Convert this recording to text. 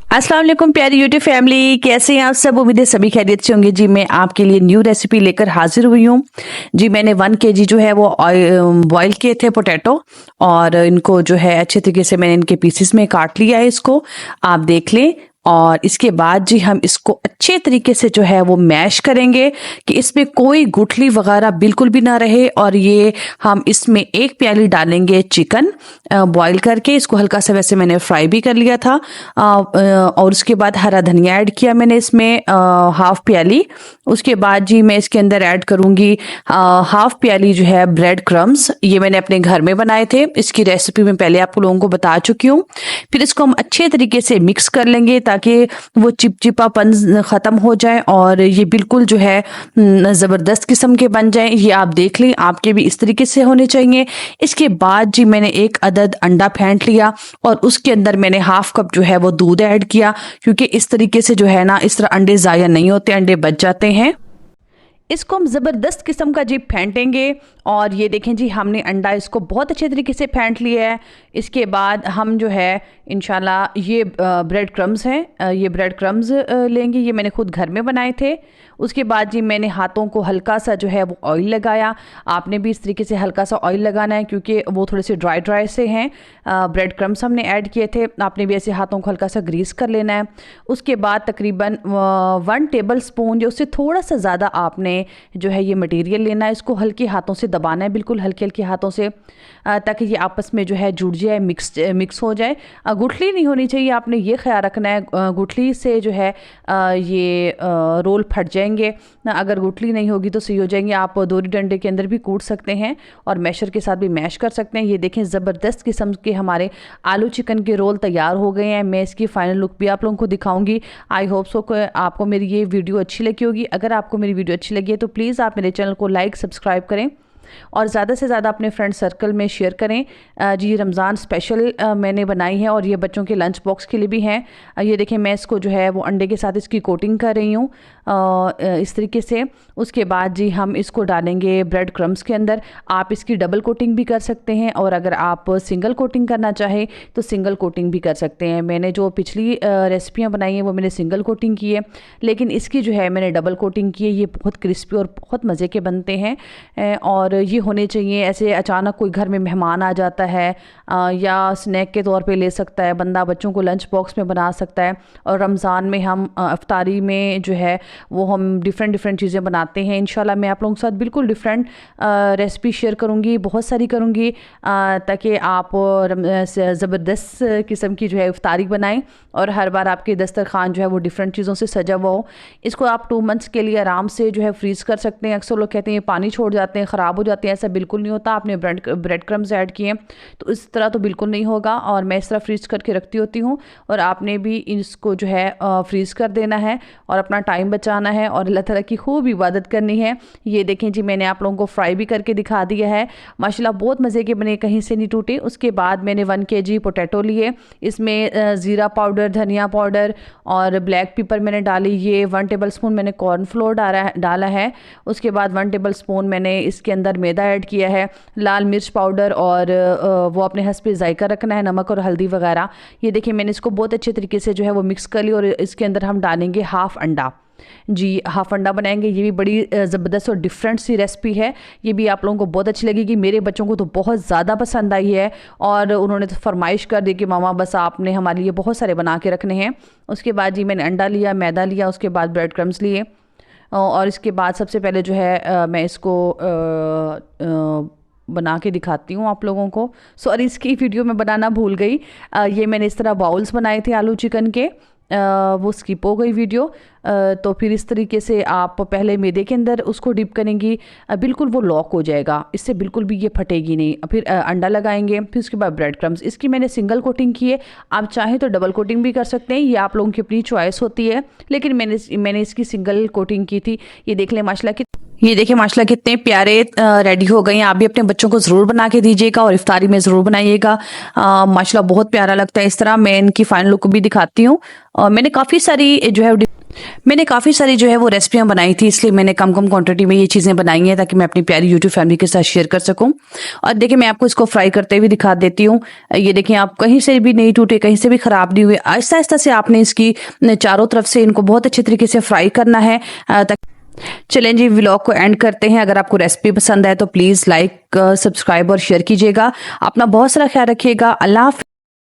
अस्सलाम वालेकुम प्यारी यूट्यूब फैमिली, कैसे हैं आप सब। उम्मीद है सभी खैरियत से होंगे जी। मैं आपके लिए न्यू रेसिपी लेकर हाजिर हुई हूँ जी। मैंने 1 kg जो है वो बॉईल किए थे पोटैटो, और इनको जो है अच्छे तरीके से मैंने इनके पीसेस में काट लिया है। इसको आप देख लें, और इसके बाद जी हम इसको अच्छे तरीके से जो है वो मैश करेंगे कि इसमें कोई गुठली वगैरह बिल्कुल भी ना रहे। और ये हम इसमें 1 प्याली डालेंगे चिकन बॉईल करके। इसको हल्का सा वैसे मैंने फ्राई भी कर लिया था। और उसके बाद हरा धनिया ऐड किया मैंने इसमें 1/2 प्याली। उसके बाद जी मैं इसके अंदर ऐड करूंगी 1/2 प्याली जो है ब्रेड क्रम्स। ये मैंने अपने घर में बनाए थे, इसकी रेसिपी मैं पहले आप लोगों को बता चुकी हूँ। फिर इसको हम अच्छे तरीके से मिक्स कर लेंगे ताकि वो चिपचिपापन खत्म हो जाए और ये बिल्कुल जो है ज़बरदस्त किस्म के बन जाए। ये आप देख लें, आपके भी इस तरीके से होने चाहिए। इसके बाद जी मैंने 1 अदद अंडा फेंट लिया और उसके अंदर मैंने 1/2 कप जो है वो दूध ऐड किया, क्योंकि इस तरीके से जो है ना, इस तरह अंडे ज़ाया नहीं होते, अंडे बच जाते हैं। इसको हम ज़बरदस्त किस्म का जी फेंटेंगे। और ये देखें जी, हमने अंडा इसको बहुत अच्छे तरीके से फेंट लिया है। इसके बाद हम जो है इंशाल्लाह ये ब्रेड क्रम्स हैं, ये ब्रेड क्रम्स लेंगे। ये मैंने खुद घर में बनाए थे। उसके बाद जी मैंने हाथों को हल्का सा जो है वो ऑयल लगाया। आपने भी इस तरीके से हल्का सा ऑयल लगाना है, क्योंकि वो थोड़े से ड्राई ड्राई से हैं। ब्रेड क्रम्स हमने ऐड किए थे, आपने भी ऐसे हाथों को हल्का सा ग्रीस कर लेना है। उसके बाद तकरीबन 1 टेबल स्पून या उससे थोड़ा सा ज़्यादा आपने जो है ये मटेरियल लेना है। इसको हल्के हाथों से दबाना है, बिल्कुल हल्के हल्के हाथों से, ताकि ये आपस में जो है जुड़ जाए, मिक्स हो जाए। गुठली नहीं होनी चाहिए, आपने ये ख्याल रखना है। गुठली से जो है ये रोल फट जाएंगे। अगर गुठली नहीं होगी तो सही हो जाएंगे। आप दोरी डंडे के अंदर भी कूट सकते हैं और मैशर के साथ भी मैश कर सकते हैं। ये देखें, ज़बरदस्त किस्म के हमारे आलू चिकन के रोल तैयार हो गए हैं। मैं इसकी फाइनल लुक भी आप लोगों को दिखाऊंगी। आई होप सो आपको मेरी ये वीडियो अच्छी लगी होगी। अगर आपको मेरी वीडियो अच्छी लगी है तो प्लीज़ आप मेरे चैनल को लाइक सब्सक्राइब करें और ज़्यादा से ज़्यादा अपने फ्रेंड सर्कल में शेयर करें। जी रमज़ान स्पेशल मैंने बनाई है और ये बच्चों के लंच बॉक्स के लिए भी हैं। ये देखें, मैं इसको जो है वो अंडे के साथ इसकी कोटिंग कर रही हूँ इस तरीके से। उसके बाद जी हम इसको डालेंगे ब्रेड क्रम्स के अंदर। आप इसकी डबल कोटिंग भी कर सकते हैं, और अगर आप सिंगल कोटिंग करना चाहें तो सिंगल कोटिंग भी कर सकते हैं। मैंने जो पिछली रेसिपियाँ बनाई हैं वो मैंने सिंगल कोटिंग की है, लेकिन इसकी जो है मैंने डबल कोटिंग की है। ये बहुत क्रिस्पी और बहुत मज़े के बनते हैं। और ये होने चाहिए, ऐसे अचानक कोई घर में मेहमान आ जाता है या स्नैक के तौर पे ले सकता है बंदा, बच्चों को लंच बॉक्स में बना सकता है। और रमज़ान में हम इफ्तारी में जो है वो हम डिफरेंट चीज़ें बनाते हैं। इंशाल्लाह मैं आप लोगों के साथ बिल्कुल डिफरेंट रेसिपी शेयर करूँगी, बहुत सारी करूँगी, ताकि आप ज़बरदस्त किस्म की जो है इफ्तारी बनाएं और हर बार आपके दस्तरखान जो है वो डिफरेंट चीज़ों से सजा हुआ हो। इसको आप 2 मंथ्स के लिए आराम से जो है फ्रीज़ कर सकते हैं। अक्सर लोग कहते हैं ये पानी छोड़ जाते हैं, ख़राब हो जाते हैं। ऐसा बिल्कुल नहीं होता। आपने ब्रेड क्रम्स ऐड किए तो इस तरह तो बिल्कुल नहीं होगा। और मैं इस तरह फ्रीज़ करके रखती होती हूँ, और आपने भी इसको जो है फ्रीज़ कर देना है और अपना टाइम बचाना है और अल्लाह ताला की खूब इबादत करनी है। ये देखें जी, मैंने आप लोगों को फ्राई भी करके दिखा दिया है। माशाल्लाह बहुत मज़े के बने, कहीं से नहीं टूटे। उसके बाद मैंने 1 kg पोटैटो लिए। इसमें ज़ीरा पाउडर, धनिया पाउडर और ब्लैक पेपर मैंने डाली। ये 1 टेबल स्पून मैंने कॉर्नफ्लोर डाला है। उसके बाद 1 टेबल स्पून मैंने इसके अंदर मैदा ऐड किया है। लाल मिर्च पाउडर और वो अपने हस्ब पे जायका रखना है, नमक और हल्दी वगैरह। ये देखिए, मैंने इसको बहुत अच्छे तरीके से जो है वो मिक्स कर लिया। और इसके अंदर हम डालेंगे 1/2 अंडा जी, 1/2 अंडा बनाएंगे। ये भी बड़ी ज़बरदस्त और डिफरेंट सी रेसिपी है। ये भी आप लोगों को बहुत अच्छी लगेगी। मेरे बच्चों को तो बहुत ज़्यादा पसंद आई है और उन्होंने तो फरमाइश कर दी कि मामा बस आपने हमारे लिए बहुत सारे बना के रखने हैं। उसके बाद जी मैंने अंडा लिया, मैदा लिया, उसके बाद ब्रेड क्रम्स लिए। और इसके बाद सबसे पहले जो है मैं इसको बना के दिखाती हूँ आप लोगों को। सॉरी, इसकी वीडियो में बनाना भूल गई। ये मैंने इस तरह बाउल्स बनाए थे आलू चिकन के, वो स्किप हो गई वीडियो। तो फिर इस तरीके से आप पहले मैदे के अंदर उसको डिप करेंगी, बिल्कुल वो लॉक हो जाएगा, इससे बिल्कुल भी ये फटेगी नहीं। फिर अंडा लगाएंगे, फिर उसके बाद ब्रेड क्रम्स। इसकी मैंने सिंगल कोटिंग की है, आप चाहें तो डबल कोटिंग भी कर सकते हैं, ये आप लोगों की अपनी चॉइस होती है। लेकिन मैंने इसकी सिंगल कोटिंग की थी। ये देख लें माशाल्लाह की, ये देखिए माशाल्लाह कितने प्यारे रेडी हो गए हैं। आप भी अपने बच्चों को ज़रूर बना के दीजिएगा और इफ्तारी में ज़रूर बनाइएगा। माशाल्लाह बहुत प्यारा लगता है। इस तरह मैं इनकी फाइनल लुक भी दिखाती हूँ। मैंने काफ़ी सारी जो है मैंने काफ़ी सारी जो है वो रेसिपियाँ बनाई थी, इसलिए मैंने कम कम क्वांटिटी में ये चीज़ें बनाई हैं ताकि मैं अपनी प्यारी यूट्यूब फैमिली के साथ शेयर कर सकूं। और देखिए मैं आपको इसको फ्राई करते हुए दिखा देती हूँ। ये देखिए आप कहीं से भी नहीं टूटे, कहीं से भी ख़राब नहीं हुए। आहिस्ता आहिस्ता से आपने इसकी चारों तरफ से इनको बहुत अच्छे तरीके से फ्राई करना है। चलें जी, व्लॉग को एंड करते हैं। अगर आपको रेसिपी पसंद आए तो प्लीज़ लाइक, सब्सक्राइब और शेयर कीजिएगा। अपना बहुत सारा ख्याल रखिएगा। अल्लाह हाफ़िज़।